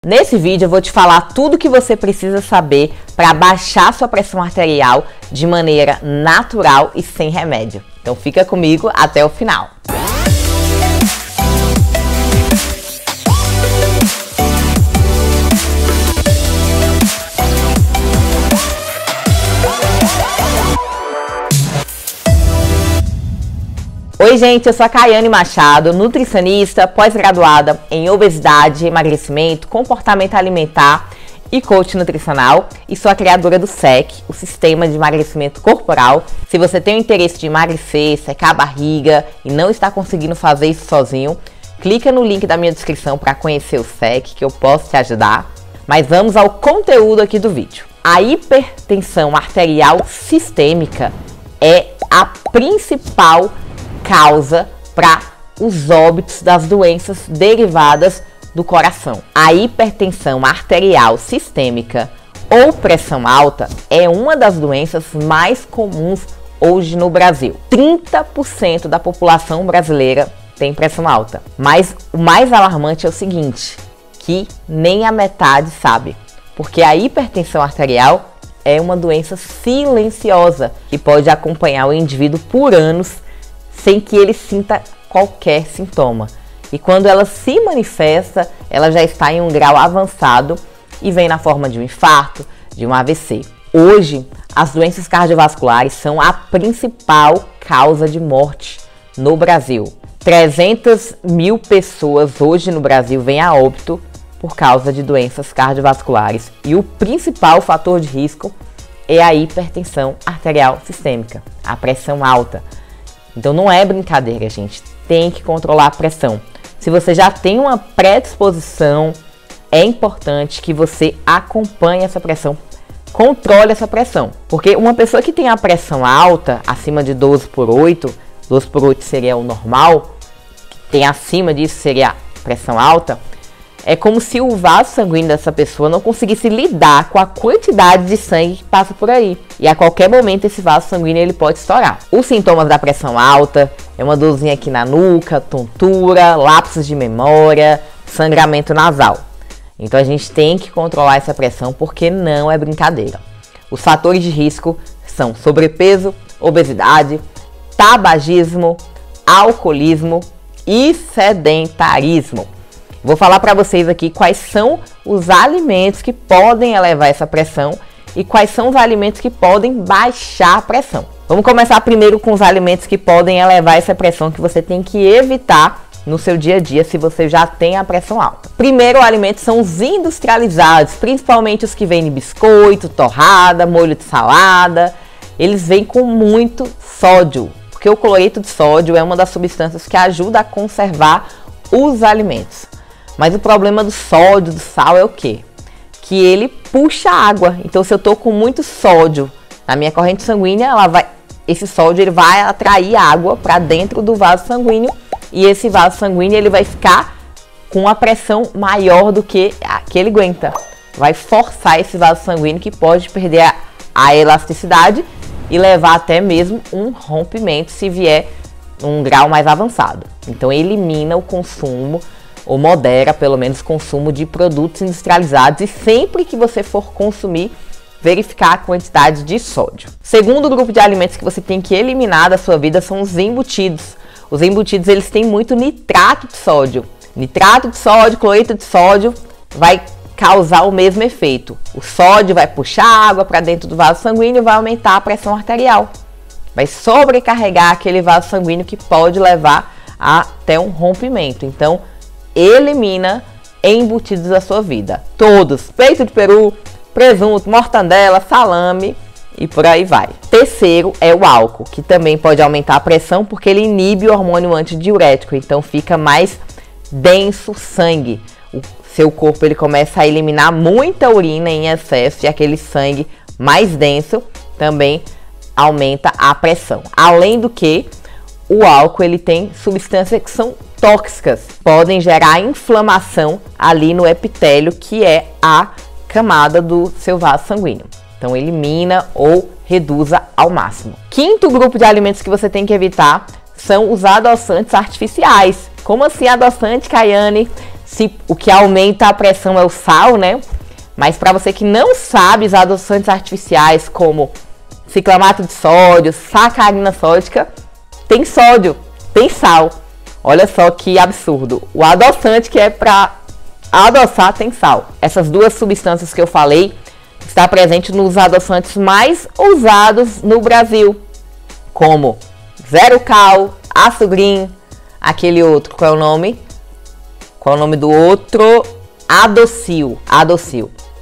Nesse vídeo eu vou te falar tudo o que você precisa saber para baixar sua pressão arterial de maneira natural e sem remédio. Então fica comigo até o final. Oi gente, eu sou a Caiane Machado, nutricionista, pós-graduada em obesidade, emagrecimento, comportamento alimentar e coach nutricional, e sou a criadora do SEC, o Sistema de Emagrecimento Corporal. Se você tem o interesse de emagrecer, secar a barriga e não está conseguindo fazer isso sozinho, clica no link da minha descrição para conhecer o SEC, que eu posso te ajudar. Mas vamos ao conteúdo aqui do vídeo. A hipertensão arterial sistêmica é a principal causa para os óbitos das doenças derivadas do coração. A hipertensão arterial sistêmica ou pressão alta é uma das doenças mais comuns hoje no Brasil. 30% da população brasileira tem pressão alta. Mas o mais alarmante é o seguinte, que nem a metade sabe, porque a hipertensão arterial é uma doença silenciosa que pode acompanhar o indivíduo por anos sem que ele sinta qualquer sintoma. E quando ela se manifesta, ela já está em um grau avançado e vem na forma de um infarto, de um AVC. Hoje, as doenças cardiovasculares são a principal causa de morte no Brasil. 300 mil pessoas hoje no Brasil vêm a óbito por causa de doenças cardiovasculares. E o principal fator de risco é a hipertensão arterial sistêmica, a pressão alta. Então não é brincadeira, gente. Tem que controlar a pressão. Se você já tem uma predisposição, é importante que você acompanhe essa pressão, controle essa pressão. Porque uma pessoa que tem a pressão alta, acima de 12/8, 12/8 seria o normal, que tem acima disso seria a pressão alta, é como se o vaso sanguíneo dessa pessoa não conseguisse lidar com a quantidade de sangue que passa por aí. E a qualquer momento esse vaso sanguíneo ele pode estourar. Os sintomas da pressão alta é uma dorzinha aqui na nuca, tontura, lapsos de memória, sangramento nasal. Então a gente tem que controlar essa pressão porque não é brincadeira. Os fatores de risco são sobrepeso, obesidade, tabagismo, alcoolismo e sedentarismo. Vou falar para vocês aqui quais são os alimentos que podem elevar essa pressão e quais são os alimentos que podem baixar a pressão. Vamos começar primeiro com os alimentos que podem elevar essa pressão que você tem que evitar no seu dia a dia se você já tem a pressão alta. Primeiro, alimentos são os industrializados, principalmente os que vêm de biscoito, torrada, molho de salada. Eles vêm com muito sódio, porque o cloreto de sódio é uma das substâncias que ajuda a conservar os alimentos. Mas o problema do sódio, do sal é o quê? Que ele puxa água. Então se eu tô com muito sódio na minha corrente sanguínea, esse sódio ele vai atrair água para dentro do vaso sanguíneo e esse vaso sanguíneo ele vai ficar com uma pressão maior do que a que ele aguenta. Vai forçar esse vaso sanguíneo que pode perder a elasticidade e levar até mesmo um rompimento se vier um grau mais avançado. Então elimina o consumo ou modera pelo menos o consumo de produtos industrializados e sempre que você for consumir, verificar a quantidade de sódio. Segundo grupo de alimentos que você tem que eliminar da sua vida são os embutidos. Os embutidos eles têm muito nitrato de sódio. Nitrato de sódio, cloreto de sódio vai causar o mesmo efeito. O sódio vai puxar água para dentro do vaso sanguíneo e vai aumentar a pressão arterial. Vai sobrecarregar aquele vaso sanguíneo que pode levar até um rompimento. Então, elimina embutidos da sua vida. Todos, peito de peru, presunto, mortandela, salame e por aí vai. Terceiro é o álcool, que também pode aumentar a pressão porque ele inibe o hormônio antidiurético, então fica mais denso o sangue. O seu corpo ele começa a eliminar muita urina em excesso e aquele sangue mais denso também aumenta a pressão. Além do que, o álcool ele tem substâncias que são tóxicas, podem gerar inflamação ali no epitélio, que é a camada do seu vaso sanguíneo. Então elimina ou reduza ao máximo. Quinto grupo de alimentos que você tem que evitar são os adoçantes artificiais. Como assim adoçante, Caiane? o que aumenta a pressão é o sal, né? Mas para você que não sabe, os adoçantes artificiais como ciclamato de sódio, sacarina sódica, tem sódio, tem sal. Olha só que absurdo. O adoçante que é para adoçar tem sal. Essas duas substâncias que eu falei está presente nos adoçantes mais usados no Brasil, como Zero Cal, Açugrim, aquele outro, qual é o nome? Qual é o nome do outro? Adocil.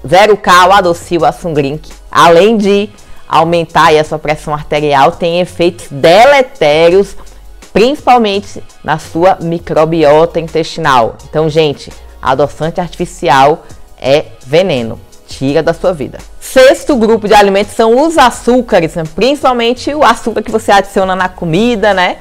Zero Cal, Adocil, Açugrim, além de aumentar aí a sua pressão arterial, tem efeitos deletérios, principalmente na sua microbiota intestinal. Então, gente, adoçante artificial é veneno. Tira da sua vida. Sexto grupo de alimentos são os açúcares, né? Principalmente o açúcar que você adiciona na comida, né?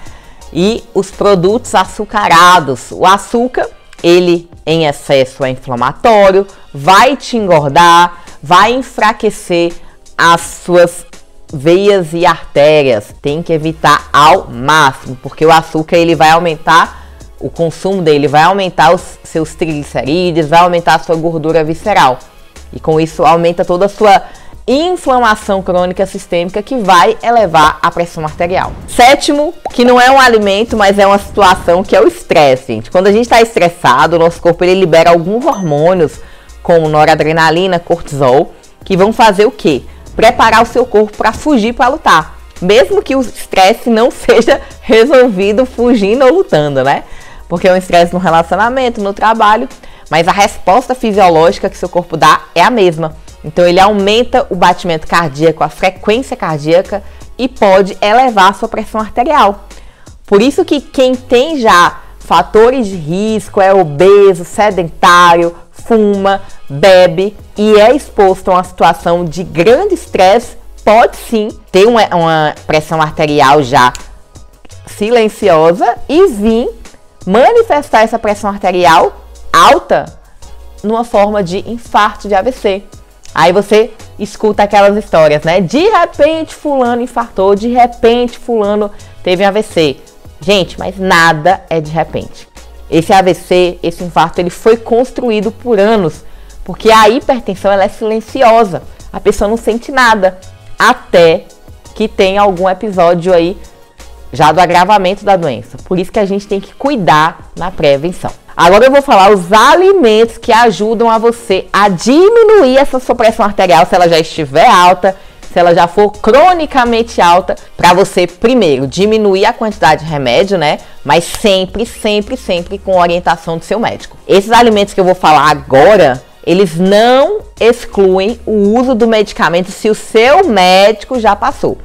E os produtos açucarados. O açúcar, ele em excesso é inflamatório, vai te engordar, vai enfraquecer as suas veias e artérias. Tem que evitar ao máximo, porque o açúcar ele vai aumentar o consumo dele, vai aumentar os seus triglicerídeos, vai aumentar a sua gordura visceral. E com isso aumenta toda a sua inflamação crônica sistêmica, que vai elevar a pressão arterial. Sétimo, que não é um alimento, mas é uma situação, que é o estresse, gente. Quando a gente está estressado, o nosso corpo ele libera alguns hormônios, como noradrenalina, cortisol, que vão fazer o quê? Preparar o seu corpo para fugir, para lutar. Mesmo que o estresse não seja resolvido fugindo ou lutando, né? Porque é um estresse no relacionamento, no trabalho, mas a resposta fisiológica que seu corpo dá é a mesma. Então ele aumenta o batimento cardíaco, a frequência cardíaca, e pode elevar a sua pressão arterial. Por isso que quem tem já fatores de risco, é obeso, sedentário, fuma, bebe e é exposto a uma situação de grande estresse, pode sim ter uma pressão arterial já silenciosa e vir manifestar essa pressão arterial alta numa forma de infarto, de AVC. Aí você escuta aquelas histórias, né? De repente fulano infartou, de repente fulano teve um AVC. Gente, mas nada é de repente. Esse AVC, esse infarto, ele foi construído por anos, porque a hipertensão ela é silenciosa. A pessoa não sente nada, até que tem algum episódio aí já do agravamento da doença. Por isso que a gente tem que cuidar na prevenção. Agora eu vou falar os alimentos que ajudam a você a diminuir essa sua pressão arterial, se ela já estiver alta, se ela já for cronicamente alta, para você, primeiro, diminuir a quantidade de remédio, né? Mas sempre com orientação do seu médico. Esses alimentos que eu vou falar agora, eles não excluem o uso do medicamento se o seu médico já passou.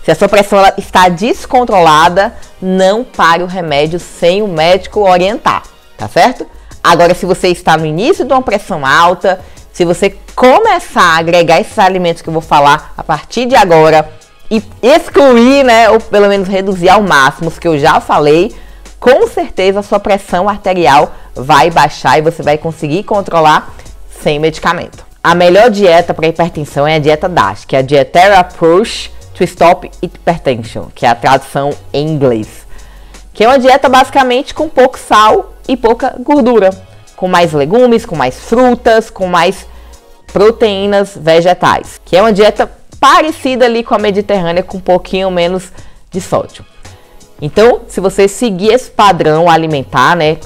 Se a sua pressão ela está descontrolada, não pare o remédio sem o médico orientar, tá certo? Agora, se você está no início de uma pressão alta, se você começar a agregar esses alimentos que eu vou falar a partir de agora e excluir, né, ou pelo menos reduzir ao máximo os que eu já falei, com certeza a sua pressão arterial vai baixar e você vai conseguir controlar sem medicamento. A melhor dieta para hipertensão é a dieta DASH, que é a Dietary Approach to Stop Hypertension, que é a tradução em inglês. Que é uma dieta basicamente com pouco sal e pouca gordura, com mais legumes, com mais frutas, com mais proteínas vegetais. Que é uma dieta parecida ali com a mediterrânea, com um pouquinho menos de sódio. Então, se você seguir esse padrão alimentar, né,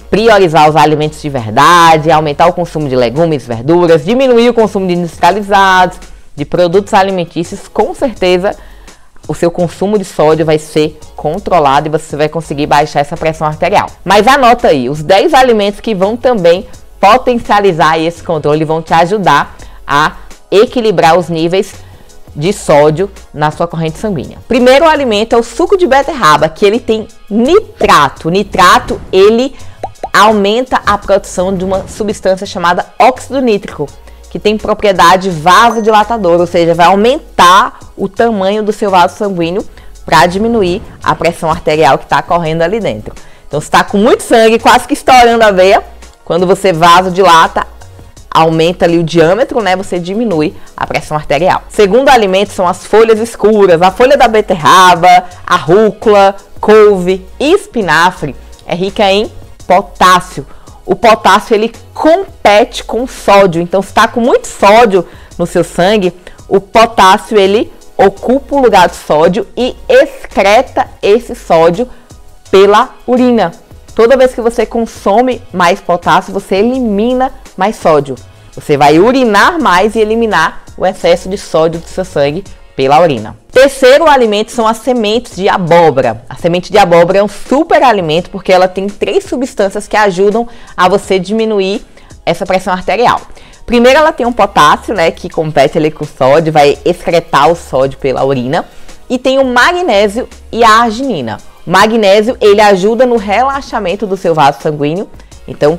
priorizar os alimentos de verdade, aumentar o consumo de legumes, verduras, diminuir o consumo de industrializados, de produtos alimentícios, com certeza o seu consumo de sódio vai ser controlado e você vai conseguir baixar essa pressão arterial. Mas anota aí, os 10 alimentos que vão também potencializar esse controle e vão te ajudar a equilibrar os níveis de sódio na sua corrente sanguínea. Primeiro alimento é o suco de beterraba, que ele tem nitrato. O nitrato, ele aumenta a produção de uma substância chamada óxido nítrico, que tem propriedade vasodilatadora, ou seja, vai aumentar o tamanho do seu vaso sanguíneo para diminuir a pressão arterial que está correndo ali dentro. Então, se está com muito sangue, quase que estourando a veia, quando você vasodilata, aumenta ali o diâmetro, né? Você diminui a pressão arterial. Segundo alimento são as folhas escuras. A folha da beterraba, a rúcula, couve e espinafre é rica em potássio. o potássio ele compete com o sódio. Então, se está com muito sódio no seu sangue, o potássio ele ocupa o lugar do sódio e excreta esse sódio pela urina. Toda vez que você consome mais potássio, você elimina mais sódio. Você vai urinar mais e eliminar o excesso de sódio do seu sangue pela urina. Terceiro alimento são as sementes de abóbora. A semente de abóbora é um super alimento porque ela tem 3 substâncias que ajudam a você diminuir essa pressão arterial. Primeiro, ela tem um potássio, né, que compete ali com o sódio, vai excretar o sódio pela urina. E tem o magnésio e a arginina. O magnésio, ele ajuda no relaxamento do seu vaso sanguíneo. Então,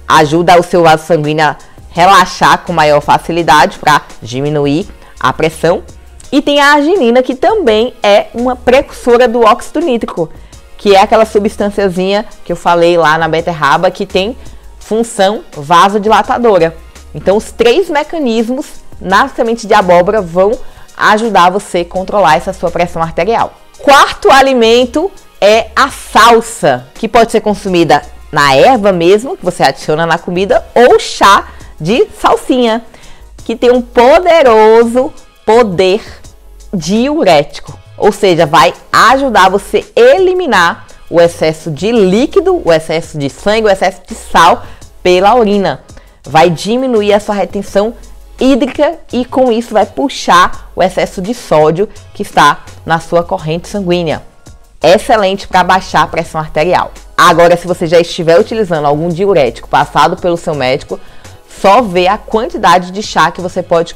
ajuda o seu vaso sanguíneo a relaxar com maior facilidade para diminuir a pressão. E tem a arginina, que também é uma precursora do óxido nítrico, que é aquela substânciazinha que eu falei lá na beterraba, que tem função vasodilatadora. Então, os 3 mecanismos na semente de abóbora vão ajudar você a controlar essa sua pressão arterial. Quarto alimento é a salsa, que pode ser consumida na erva mesmo, que você adiciona na comida, ou chá de salsinha, que tem um poderoso poder diurético, ou seja, vai ajudar você a eliminar o excesso de líquido, o excesso de sangue, o excesso de sal pela urina. Vai diminuir a sua retenção hídrica e com isso vai puxar o excesso de sódio que está na sua corrente sanguínea. Excelente para baixar a pressão arterial. Agora, se você já estiver utilizando algum diurético passado pelo seu médico, só vê a quantidade de chá que você pode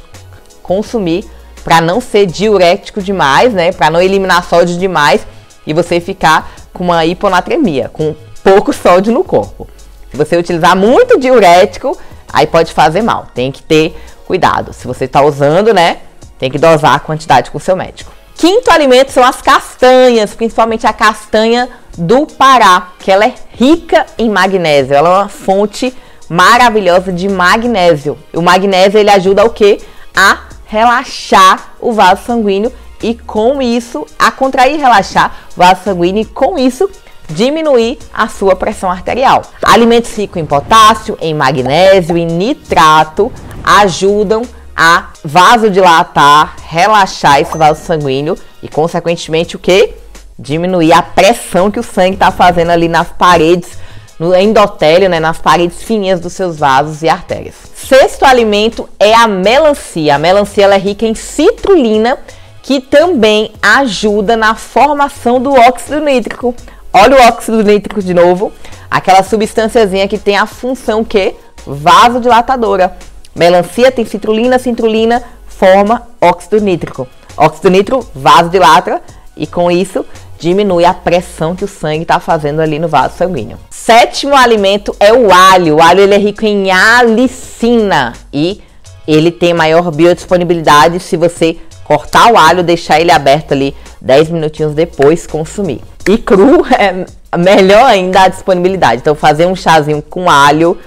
consumir para não ser diurético demais, né? Para não eliminar sódio demais e você ficar com uma hiponatremia, com pouco sódio no corpo. Se você utilizar muito diurético, aí pode fazer mal. Tem que ter cuidado. Se você está usando, né? Tem que dosar a quantidade com o seu médico. Quinto alimento são as castanhas, principalmente a castanha do Pará, que ela é rica em magnésio. Ela é uma fonte maravilhosa de magnésio. O magnésio ele ajuda o quê? A relaxar o vaso sanguíneo e com isso a contrair e relaxar o vaso sanguíneo e com isso diminuir a sua pressão arterial. Alimentos ricos em potássio, em magnésio e nitrato ajudam a vasodilatar, relaxar esse vaso sanguíneo e consequentemente o que? Diminuir a pressão que o sangue está fazendo ali nas paredes, no endotélio, né, nas paredes fininhas dos seus vasos e artérias. Sexto alimento é a melancia. A melancia ela é rica em citrulina, que também ajuda na formação do óxido nítrico. Olha o óxido nítrico de novo, aquela substânciazinha que tem a função que? Vasodilatadora. Melancia tem citrulina, citrulina forma óxido nítrico. Óxido nítrico vasodilata e com isso diminui a pressão que o sangue está fazendo ali no vaso sanguíneo. Sétimo alimento é o alho. O alho ele é rico em alicina e ele tem maior biodisponibilidade se você cortar o alho, deixar ele aberto ali 10 minutinhos depois consumir. E cru é melhor ainda a disponibilidade. Então fazer um chazinho com alho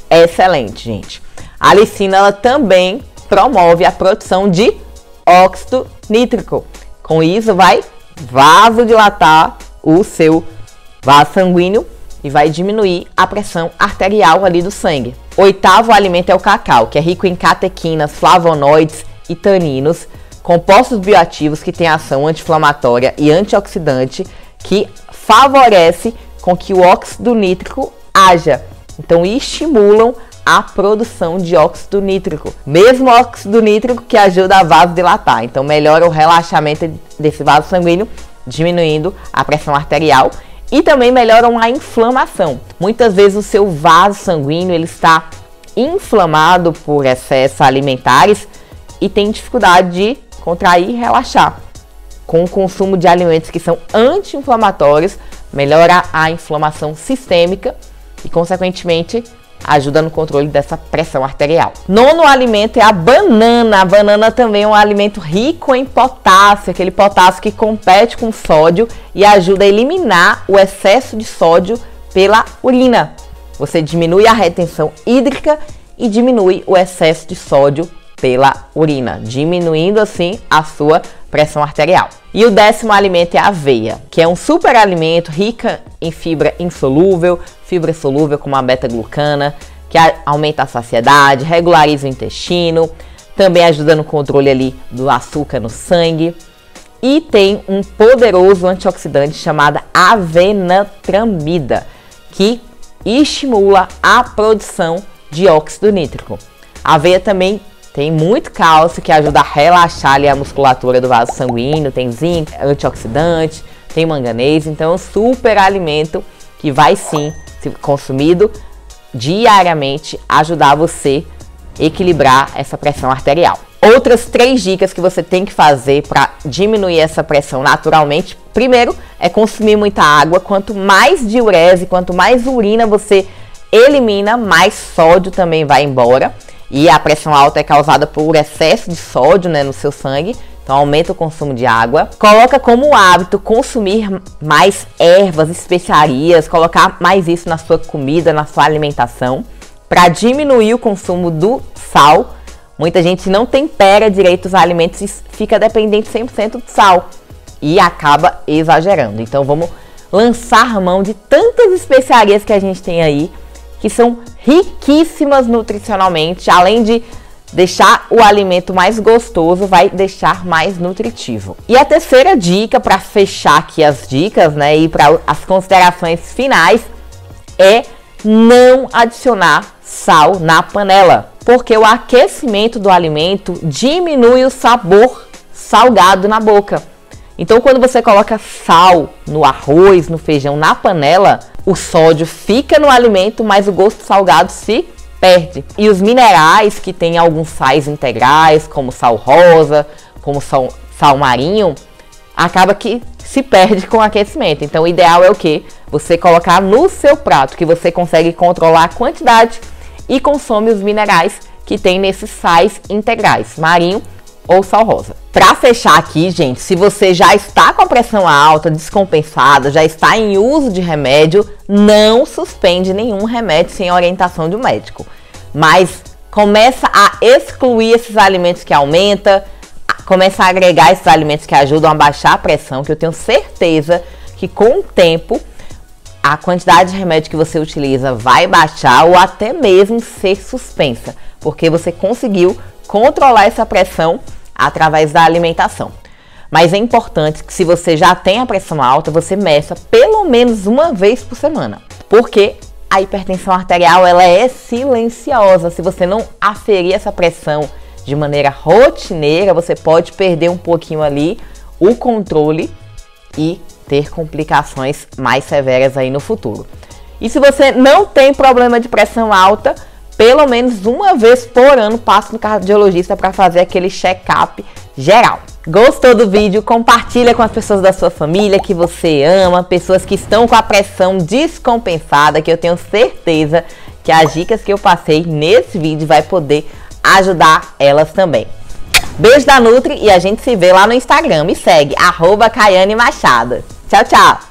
é excelente, gente. A alicina ela também promove a produção de óxido nítrico. Com isso vai vasodilatar o seu vaso sanguíneo e vai diminuir a pressão arterial ali do sangue. Oitavo alimento é o cacau, que é rico em catequinas, flavonoides e taninos, compostos bioativos que têm ação anti-inflamatória e antioxidante, que favorece com que o óxido nítrico haja. Então estimulam a produção de óxido nítrico. Mesmo óxido nítrico que ajuda a vasodilatar. Então melhora o relaxamento desse vaso sanguíneo, diminuindo a pressão arterial. E também melhoram a inflamação. Muitas vezes o seu vaso sanguíneo ele está inflamado por excessos alimentares e tem dificuldade de contrair e relaxar. Com o consumo de alimentos que são anti-inflamatórios, melhora a inflamação sistêmica e, consequentemente, ajuda no controle dessa pressão arterial. Nono alimento é a banana. A banana também é um alimento rico em potássio, aquele potássio que compete com sódio e ajuda a eliminar o excesso de sódio pela urina. Você diminui a retenção hídrica e diminui o excesso de sódio pela urina, diminuindo assim a sua pressão arterial. E o décimo alimento é a aveia, que é um super alimento rica em fibra insolúvel, fibra solúvel como a beta-glucana, que aumenta a saciedade, regulariza o intestino, também ajuda no controle ali do açúcar no sangue. E tem um poderoso antioxidante chamado avenatramida, que estimula a produção de óxido nítrico. A aveia também tem muito cálcio, que ajuda a relaxar ali a musculatura do vaso sanguíneo, tem zinco, antioxidante, tem manganês, então é um super alimento que vai sim, se consumido diariamente, ajudar você a equilibrar essa pressão arterial. Outras 3 dicas que você tem que fazer para diminuir essa pressão naturalmente. Primeiro, é consumir muita água. Quanto mais diurese, quanto mais urina você elimina, mais sódio também vai embora. E a pressão alta é causada por excesso de sódio, né, no seu sangue. Então aumenta o consumo de água. Coloca como hábito consumir mais ervas, especiarias, colocar mais isso na sua comida, na sua alimentação, para diminuir o consumo do sal. Muita gente não tempera direito os alimentos e fica dependente 100% de sal e acaba exagerando. Então vamos lançar mão de tantas especiarias que a gente tem aí, que são riquíssimas nutricionalmente, além de deixar o alimento mais gostoso, vai deixar mais nutritivo. E a terceira dica, para fechar aqui as dicas, né, e para as considerações finais, é não adicionar sal na panela, porque o aquecimento do alimento diminui o sabor salgado na boca. Então, quando você coloca sal no arroz, no feijão, na panela, o sódio fica no alimento, mas o gosto salgado se perde. E os minerais, que tem alguns sais integrais, como sal rosa, como sal marinho, acaba que se perde com o aquecimento. Então, o ideal é o quê? Você colocar no seu prato, que você consegue controlar a quantidade e consome os minerais que tem nesses sais integrais, marinho ou sal rosa. Para fechar aqui, gente, se você já está com a pressão alta, descompensada, já está em uso de remédio, não suspende nenhum remédio sem orientação de um médico. Mas começa a excluir esses alimentos que aumentam, começa a agregar esses alimentos que ajudam a baixar a pressão, que eu tenho certeza que com o tempo a quantidade de remédio que você utiliza vai baixar ou até mesmo ser suspensa, porque você conseguiu controlar essa pressão através da alimentação. Mas é importante que, se você já tem a pressão alta, você meça pelo menos uma vez por semana, porque a hipertensão arterial, ela é silenciosa. Se você não aferir essa pressão de maneira rotineira, você pode perder um pouquinho ali o controle e ter complicações mais severas aí no futuro. E se você não tem problema de pressão alta, pelo menos uma vez por ano passe no cardiologista para fazer aquele check-up geral. Gostou do vídeo? Compartilha com as pessoas da sua família que você ama, pessoas que estão com a pressão descompensada, que eu tenho certeza que as dicas que eu passei nesse vídeo vai poder ajudar elas também. Beijo da Nutri e a gente se vê lá no Instagram. Me segue, @KaianeMachado. Tchau, tchau!